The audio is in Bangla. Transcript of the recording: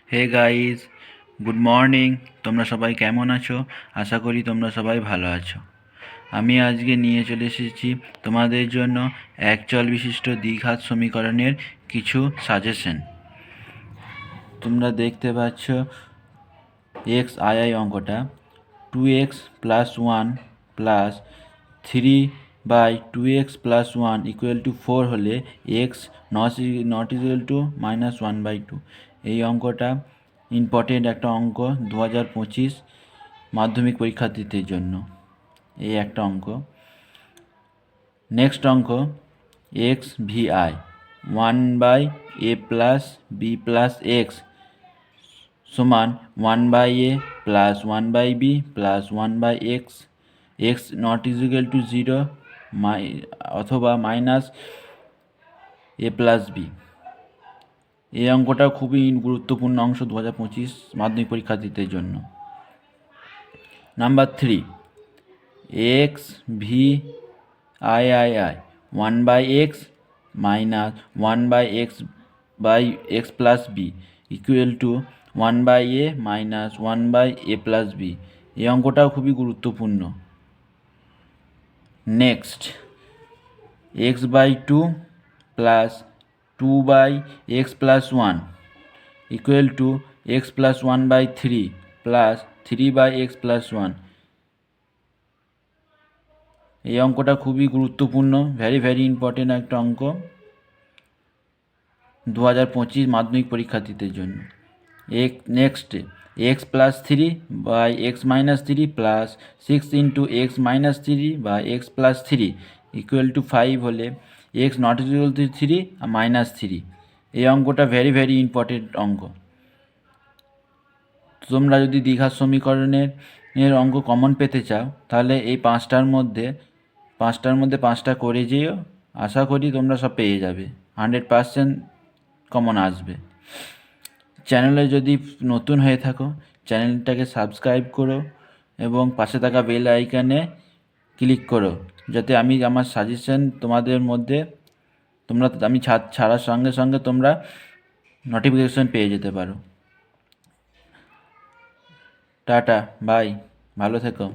Hey guys, good morning. তোমরা সবাই কেমন আছো? আশা করি তোমরা সবাই ভালো আছো। আমি আজকে নিয়ে চলে এসেছি তোমাদের জন্য এক চল বিশিষ্ট দ্বিঘাত সমীকরণের কিছু সাজেশন। তোমরা দেখতে পাচ্ছ এক্স আই অঙ্কটা 2x+1 প্লাস 3/2x+1 = 4 হলে এক্স নট ইকুয়াল টু -1/2। এই অঙ্কটা ইম্পর্টেন্ট একটা অঙ্ক 2025 মাধ্যমিক পরীক্ষার্থীদের জন্য। এই একটা অঙ্ক। নেক্সট অঙ্ক এক্স ভি আই 1/a+b+x সমান 1/a plus 1/b plus 1/x, x not equal to 0 অথবা -a+b। এই অঙ্কটা খুবই গুরুত্বপূর্ণ অংশ 2025 মাধ্যমিক পরীক্ষার্থীদের জন্য। Number 3 x V I 1/x minus 1/x+b equal to 1/a minus 1/a+b। এই অঙ্কটাও খুবই গুরুত্বপূর্ণ। Next x/2 plus 2/x+1 equal to x+1/3 plus 3/x+1। এই অঙ্কটা খুবই গুরুত্বপূর্ণ, ভেরি ইম্পর্টেন্ট একটা অঙ্ক 2025 মাধ্যমিক পরীক্ষার্থীদের জন্য। Next x+3/x-3 plus 6x-3/x+3 equal to 5 হলে x নট ইকুয়াল টু 3 আর -3। এই অঙ্কটা ভেরি ইম্পর্টেন্ট অঙ্ক। তোমরা যদি দ্বিঘাত সমীকরণের অঙ্ক কমন পেতে চাও তাহলে এই পাঁচটার মধ্যে পাঁচটা করে যেও। আশা করি তোমরা সব পেয়ে যাবে, 100% কমন আসবে। চ্যানেলে যদি নতুন হয়ে থাকো চ্যানেলটাকে সাবস্ক্রাইব করো এবং পাশে থাকা বেল আইকনে ক্লিক করো, যাতে আমি আমার সাজেশন তোমাদের মধ্যে আমি ছাড়ার সঙ্গে সঙ্গে তোমরা নোটিফিকেশন পেয়ে যেতে পারো। টাটা, বাই, ভালো থেকো।